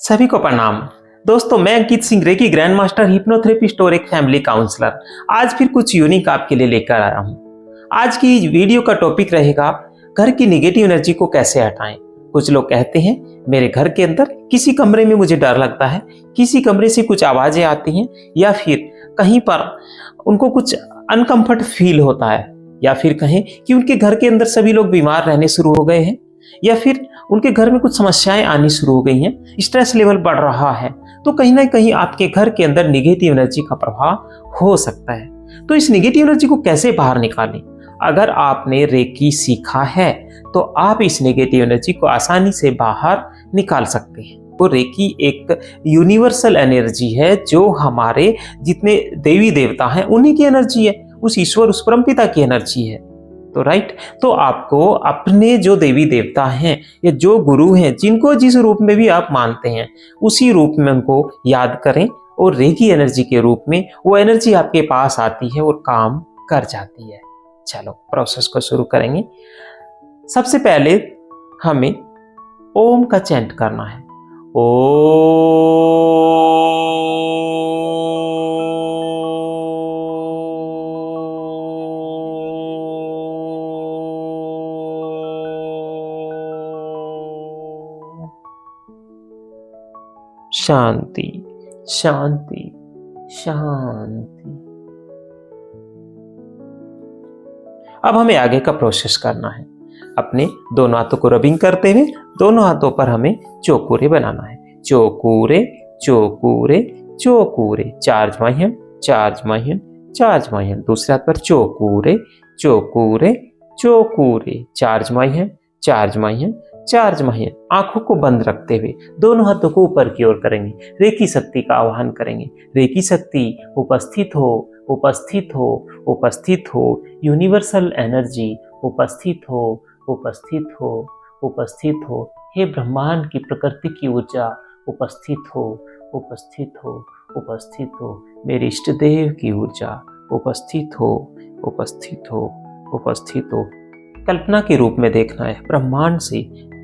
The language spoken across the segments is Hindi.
सभी को प्रणाम। दोस्तों, मैं Ankit Singh, Reiki grand master, hypnotherapist और एक फैमिली काउंसलर, आज फिर कुछ यूनिक आपके लिए लेकर आया हूँ। आज की वीडियो का टॉपिक रहेगा घर की नेगेटिव एनर्जी को कैसे हटाएं। कुछ लोग कहते हैं मेरे घर के अंदर किसी कमरे में मुझे डर लगता है, किसी कमरे से कुछ आवाजें आती हैं, या फिर कहीं पर उनको कुछ अनकंफर्ट फील होता है, या फिर कहें कि उनके घर के अंदर सभी लोग बीमार रहने शुरू हो गए हैं, या फिर उनके घर में कुछ समस्याएं आनी शुरू हो गई हैं, स्ट्रेस लेवल बढ़ रहा है। तो कहीं ना कहीं आपके घर के अंदर निगेटिव एनर्जी का प्रभाव हो सकता है। तो इस निगेटिव एनर्जी को कैसे बाहर निकालें? अगर आपने रेकी सीखा है तो आप इस नेगेटिव एनर्जी को आसानी से बाहर निकाल सकते हैं। तो रेकी एक यूनिवर्सल एनर्जी है जो हमारे जितने देवी देवता हैं उन्हीं की एनर्जी है, उस ईश्वर, उस परमपिता की एनर्जी है। तो राइट, तो आपको अपने जो देवी देवता हैं या जो गुरु हैं, जिनको जिस रूप में भी आप मानते हैं, उसी रूप में उनको याद करें और रेकी एनर्जी के रूप में वो एनर्जी आपके पास आती है और काम कर जाती है। चलो प्रोसेस को शुरू करेंगे। सबसे पहले हमें ओम का चैंट करना है। शांति शांति शांति। अब हमें आगे का प्रोसेस करना है। अपने दोनों हाथों को रबिंग करते हुए दोनों हाथों पर हमें चौकोरे बनाना है। चौकोरे चौकोरे चौकोरे, चार्ज माहियम चार्ज माहियम चार्ज माहियम। दूसरे हाथ पर चौकोरे चौकोरे चौकोरे, चार्ज माहियम चार्ज माहियम चार्ज माहियम। आंखों को बंद रखते हुए दोनों हाथों को ऊपर की ओर करेंगे। रेकी शक्ति का आह्वान करेंगे। रेकी शक्ति उपस्थित हो, उपस्थित हो, उपस्थित हो। यूनिवर्सल एनर्जी उपस्थित हो, उपस्थित हो, उपस्थित हो। हे ब्रह्मांड की प्रकृति की ऊर्जा उपस्थित हो, उपस्थित हो, उपस्थित हो। मेरे इष्ट देव की ऊर्जा उपस्थित हो, उपस्थित हो, उपस्थित हो। कल्पना के रूप में देखना है, ब्रह्मांड से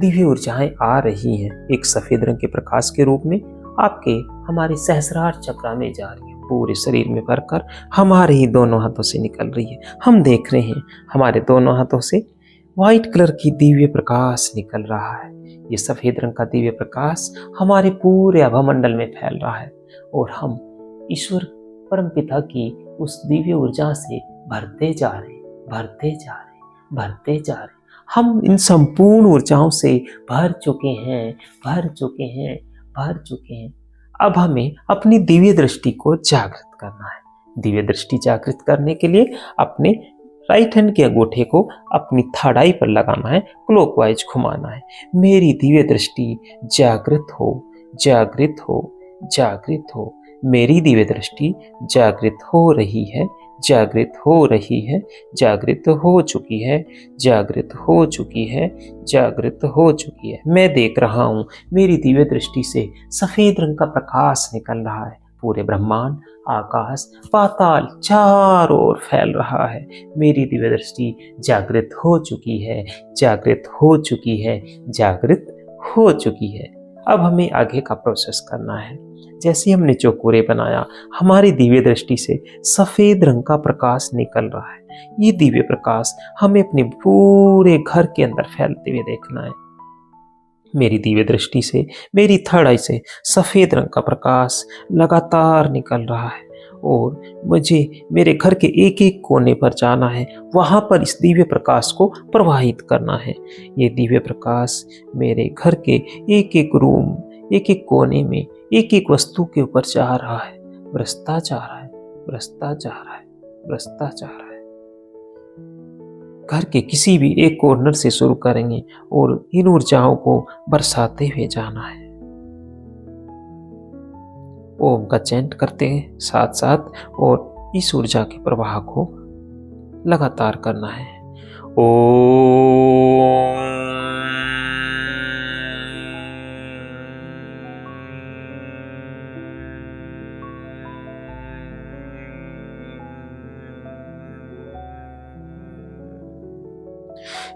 दिव्य ऊर्जाएं आ रही हैं, एक सफेद रंग के प्रकाश के रूप में आपके हमारे सहस्रार चक्र में जा रही है, पूरे शरीर में भरकर हमारे ही दोनों हाथों से निकल रही है। हम देख रहे हैं हमारे दोनों हाथों से व्हाइट कलर की दिव्य प्रकाश निकल रहा है। ये सफेद रंग का दिव्य प्रकाश हमारे पूरे आभामंडल में फैल रहा है और हम ईश्वर परमपिता की उस दिव्य ऊर्जा से भरते जा रहे, भरते जा रहे, भरते जा रहे। हम इन संपूर्ण ऊर्जाओं से भर चुके हैं, भर चुके हैं, भर चुके हैं। अब हमें अपनी दिव्य दृष्टि को जागृत करना है। दिव्य दृष्टि जागृत करने के लिए अपने राइट हैंड के अंगूठे को अपनी थर्ड आई पर लगाना है, क्लॉकवाइज घुमाना है। मेरी दिव्य दृष्टि जागृत हो, जागृत हो, जागृत हो। मेरी दिव्य दृष्टि जागृत हो रही है, जागृत हो रही है, जागृत हो चुकी है, जागृत हो चुकी है, जागृत हो चुकी है। मैं देख रहा हूँ मेरी दिव्य दृष्टि से सफेद रंग का प्रकाश निकल रहा है। पूरे ब्रह्मांड, आकाश, पाताल चारों ओर फैल रहा है। मेरी दिव्य दृष्टि जागृत हो चुकी है, जागृत हो चुकी है, जागृत हो चुकी है। अब हमें आगे का प्रोसेस करना है। जैसे हमने चौकोरे बनाया, हमारी दिव्य दृष्टि से सफेद रंग का प्रकाश निकल रहा है। ये दिव्य प्रकाश हमें अपने पूरे घर के अंदर फैलते हुए देखना है। मेरी दिव्य दृष्टि से, मेरी थर्ड आई से सफेद रंग का प्रकाश लगातार निकल रहा है और मुझे मेरे घर के एक एक कोने पर जाना है, वहां पर इस दिव्य प्रकाश को प्रवाहित करना है। ये दिव्य प्रकाश मेरे घर के एक एक रूम, एक एक कोने में, एक एक वस्तु के ऊपर जा रहा है, बरसता जा रहा है, बरसता जा रहा है, बरसता जा रहा है। घर के किसी भी एक कॉर्नर से शुरू करेंगे और इन ऊर्जाओं को बरसाते हुए जाना है। ओम का चैंट करते हैं साथ साथ और इस ऊर्जा के प्रवाह को लगातार करना है। ओम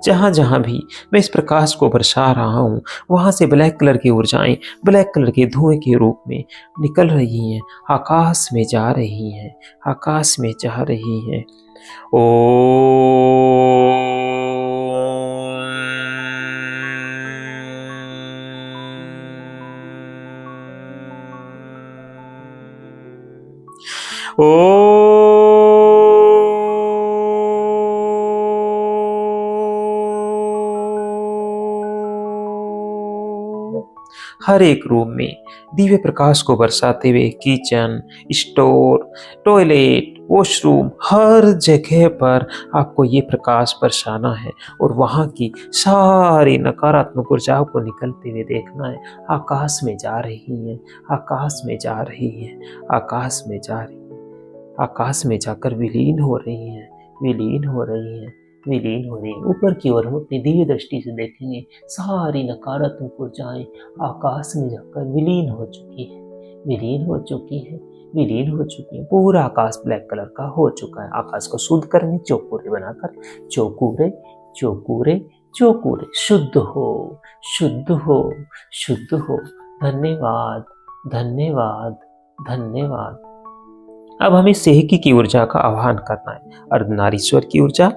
जहां जहां भी मैं इस प्रकाश को बरसा रहा हूं, वहां से ब्लैक कलर की ऊर्जाएं ब्लैक कलर के धुएं के रूप में निकल रही हैं, आकाश में जा रही हैं, आकाश में जा रही हैं। ओ हर एक रूम में दिव्य प्रकाश को बरसाते हुए किचन, स्टोर, टॉयलेट, वॉशरूम, हर जगह पर आपको ये प्रकाश बरसाना है और वहाँ की सारी नकारात्मक ऊर्जाओं को निकलते हुए देखना है। आकाश में जा रही है, आकाश में जा रही है, आकाश में जा रही है, आकाश में जाकर विलीन हो रही है, विलीन हो रही है, विलीन हो रही है। ऊपर की ओर हम अपनी दिव्य दृष्टि से देखेंगे, सारी नकारात्मक ऊर्जाएं आकाश में जाकर विलीन हो चुकी है, विलीन हो चुकी है, विलीन हो चुकी है। पूरा आकाश ब्लैक कलर का हो चुका है। आकाश को शुद्ध करेंगे चौकोरे बनाकर। चौकोरे, चौकोरे, चौकोरे, शुद्ध हो, शुद्ध हो, शुद्ध हो। धन्यवाद, धन्यवाद, धन्यवाद। अब हमें सेहकी की ऊर्जा का आह्वान करना है। अर्धनारीश्वर की ऊर्जा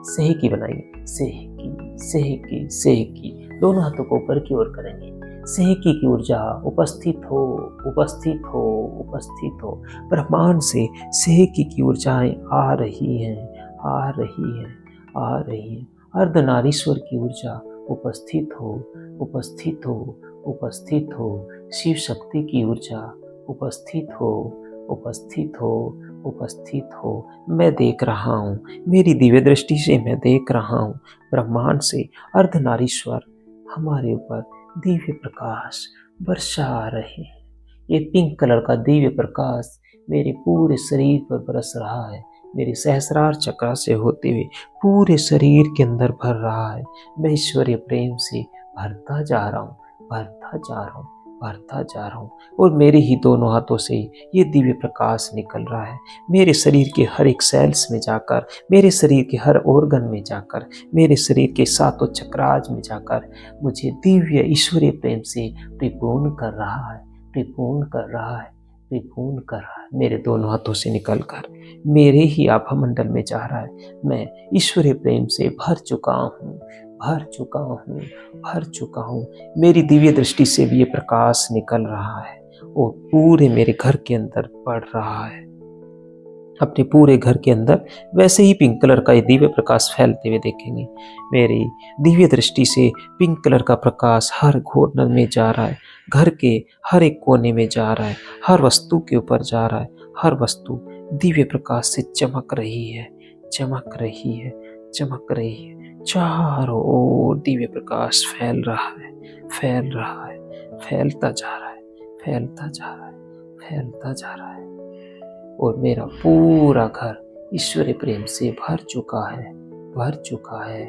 सेहकी बनाइए। सेहकी, सेहकी, सेहकी। दोनों हाथों को ऊपर की ओर करेंगे। सेहकी की ऊर्जा उपस्थित हो, उपस्थित हो, उपस्थित हो। ब्रह्मांड से सेहकी की ऊर्जाएं आ रही हैं, आ रही हैं, आ रही हैं। अर्धनारीश्वर की ऊर्जा उपस्थित हो, उपस्थित हो, उपस्थित हो। शिव शक्ति की ऊर्जा उपस्थित हो, उपस्थित हो, उपस्थित हो। मैं देख रहा हूँ, मेरी दिव्य दृष्टि से मैं देख रहा हूँ, ब्रह्मांड से अर्धनारीश्वर हमारे ऊपर दिव्य प्रकाश बरसा रहे हैं। ये पिंक कलर का दिव्य प्रकाश मेरे पूरे शरीर पर बरस रहा है, मेरे सहस्रार चक्र से होते हुए पूरे शरीर के अंदर भर रहा है। मैं ईश्वरीय प्रेम से भरता जा रहा हूँ, भरता जा रहा हूँ, भरता जा रहा हूँ। और मेरे ही दोनों हाथों से ये दिव्य प्रकाश निकल रहा है, मेरे शरीर के हर एक सेल्स में जाकर, मेरे शरीर के हर ऑर्गन में जाकर, मेरे शरीर के सातों चक्राज में जाकर मुझे दिव्य ईश्वरीय प्रेम से परिपूर्ण कर रहा है, परिपूर्ण कर रहा है, परिपूर्ण कर रहा है। मेरे दोनों हाथों से निकलकर मेरे ही आभा मंडल में जा रहा है। मैं ईश्वरीय प्रेम से भर चुका हूँ, भर चुका हूँ, भर चुका हूँ। मेरी दिव्य दृष्टि से भी ये प्रकाश निकल रहा है और पूरे मेरे घर के अंदर पड़ रहा है, अपने पूरे घर के अंदर वैसे ही पिंक कलर का ये दिव्य प्रकाश फैलते हुए देखेंगे। मेरी दिव्य दृष्टि से पिंक कलर का प्रकाश हर कॉर्नर में जा रहा है, घर के हर एक कोने में जा रहा है, हर वस्तु के ऊपर जा रहा है। हर वस्तु दिव्य प्रकाश से चमक रही है, चमक रही है, चमक रही है। चारों ओर दिव्य प्रकाश फैल रहा है, फैल रहा है, फैलता जा रहा है, फैलता जा रहा है, फैलता जा रहा है। और मेरा पूरा घर ईश्वरीय प्रेम से भर चुका है, भर चुका है,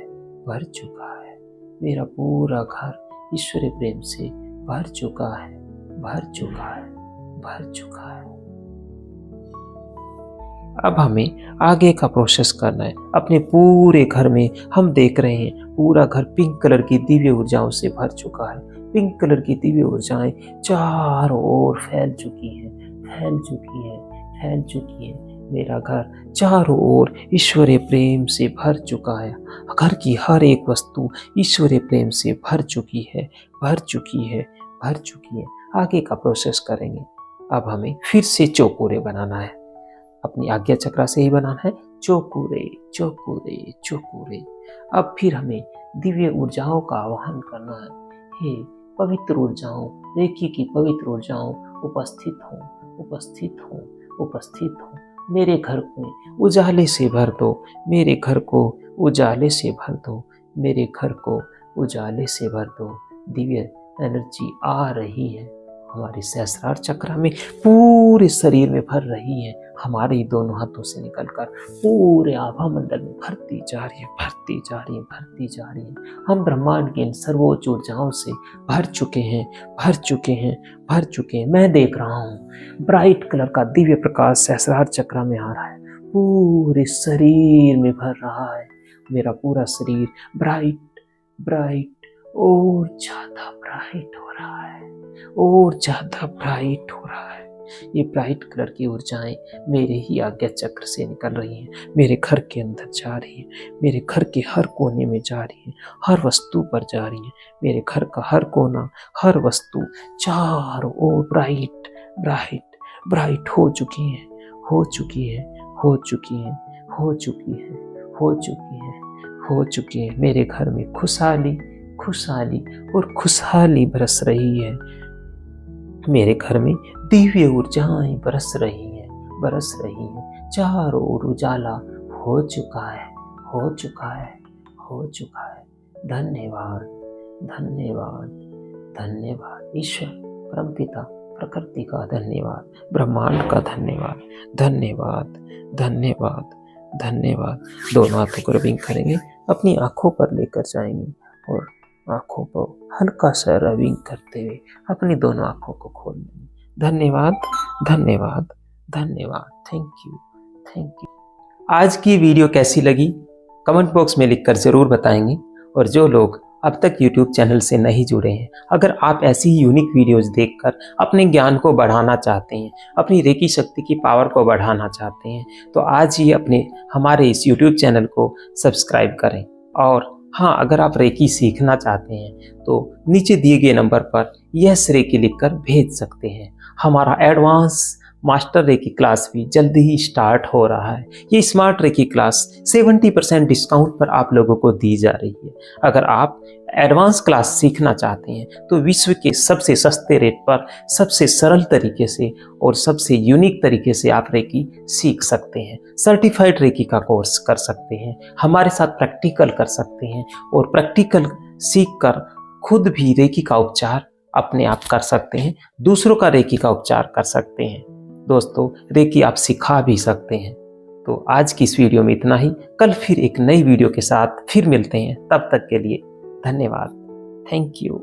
भर चुका है। मेरा पूरा घर ईश्वरीय प्रेम से भर चुका है, भर चुका है, भर चुका है। अब हमें आगे का प्रोसेस करना है। अपने पूरे घर में हम देख रहे हैं पूरा घर पिंक कलर की दिव्य ऊर्जाओं से भर चुका है। पिंक कलर की दिव्य ऊर्जाएं चारों ओर फैल चुकी हैं, फैल चुकी हैं, फैल चुकी है। मेरा घर चारों ओर ईश्वरीय प्रेम से भर चुका है। घर की हर एक वस्तु ईश्वरीय प्रेम से भर चुकी है, भर चुकी है, भर चुकी है। आगे का प्रोसेस करेंगे। अब हमें फिर से चौकोरे बनाना है, अपनी आज्ञा चक्र से ही बनाना है। चौकोरे, चौकोरे, चौकोरे। अब फिर हमें दिव्य ऊर्जाओं का आह्वान करना है। हे पवित्र ऊर्जाओं, रेखी की पवित्र ऊर्जाओं, उपस्थित हो, उपस्थित हो, उपस्थित हो। मेरे घर को उजाले से भर दो, मेरे घर को उजाले से भर दो, मेरे घर को उजाले से भर दो। दिव्य एनर्जी आ रही है, हमारे सहस्रार चक्र में पूरे शरीर में भर रही है। हमारे ही दोनों हाथों से निकलकर पूरे आभा मंडल में भरती जा रही है, भरती जा रही है, भरती जा रही है। हम ब्रह्मांड के इन सर्वोच्च ऊर्जाओं से भर चुके हैं, भर चुके हैं, भर चुके हैं। मैं देख रहा हूँ ब्राइट कलर का दिव्य प्रकाश सहस्रार चक्र में आ रहा है, पूरे शरीर में भर रहा है, मेरा पूरा शरीर ब्राइट ब्राइट और ज़्यादा ब्राइट हो रहा है, और ज़्यादा ब्राइट हो रहा है। ये ब्राइट कलर की ऊर्जाएं मेरे ही आज्ञा चक्र से निकल रही हैं, मेरे घर के अंदर जा रही हैं, मेरे घर के हर कोने में जा रही हैं, हर वस्तु पर जा रही हैं। मेरे घर का हर कोना, हर वस्तु चारों ओर ब्राइट ब्राइट ब्राइट हो चुकी है, हो चुकी है, हो चुकी है, हो चुकी है, हो चुकी है, हो चुकी है। मेरे घर में खुशहाली खुशहाली और खुशहाली बरस रही है। मेरे घर में दिव्य ऊर्जाएं बरस रही हैं, बरस रही हैं। चारों ओर उजाला हो चुका है, हो चुका है, हो चुका है। धन्यवाद धन्यवाद धन्यवाद। ईश्वर परमपिता प्रकृति का धन्यवाद, ब्रह्मांड का धन्यवाद, धन्यवाद धन्यवाद धन्यवाद। दोनों हाथों को रबिंग करेंगे, अपनी आंखों पर लेकर जाएंगे और आंखों को हल्का सा रबिंग करते हुए अपनी दोनों आंखों को खोल लेंगे। धन्यवाद धन्यवाद धन्यवाद। Thank you thank you. आज की वीडियो कैसी लगी कमेंट बॉक्स में लिखकर ज़रूर बताएंगे। और जो लोग अब तक YouTube चैनल से नहीं जुड़े हैं, अगर आप ऐसी ही यूनिक वीडियोस देखकर अपने ज्ञान को बढ़ाना चाहते हैं, अपनी रेकी शक्ति की पावर को बढ़ाना चाहते हैं, तो आज ही हमारे इस YouTube चैनल को सब्सक्राइब करें। और हाँ, अगर आप रेकी सीखना चाहते हैं तो नीचे दिए गए नंबर पर यस रेकी लिखकर भेज सकते हैं। हमारा एडवांस मास्टर रेकी क्लास भी जल्दी ही स्टार्ट हो रहा है। ये स्मार्ट रेकी क्लास 70% डिस्काउंट पर आप लोगों को दी जा रही है। अगर आप एडवांस क्लास सीखना चाहते हैं तो विश्व के सबसे सस्ते रेट पर सबसे सरल तरीके से और सबसे यूनिक तरीके से आप रेकी सीख सकते हैं। सर्टिफाइड रेकी का कोर्स कर सकते हैं, हमारे साथ प्रैक्टिकल कर सकते हैं और प्रैक्टिकल सीख कर खुद भी रेकी का उपचार अपने आप कर सकते हैं, दूसरों का रेकी का उपचार कर सकते हैं। दोस्तों, रेकी आप सिखा भी सकते हैं। तो आज की इस वीडियो में इतना ही। कल फिर एक नई वीडियो के साथ फिर मिलते हैं। तब तक के लिए धन्यवाद। Thank you.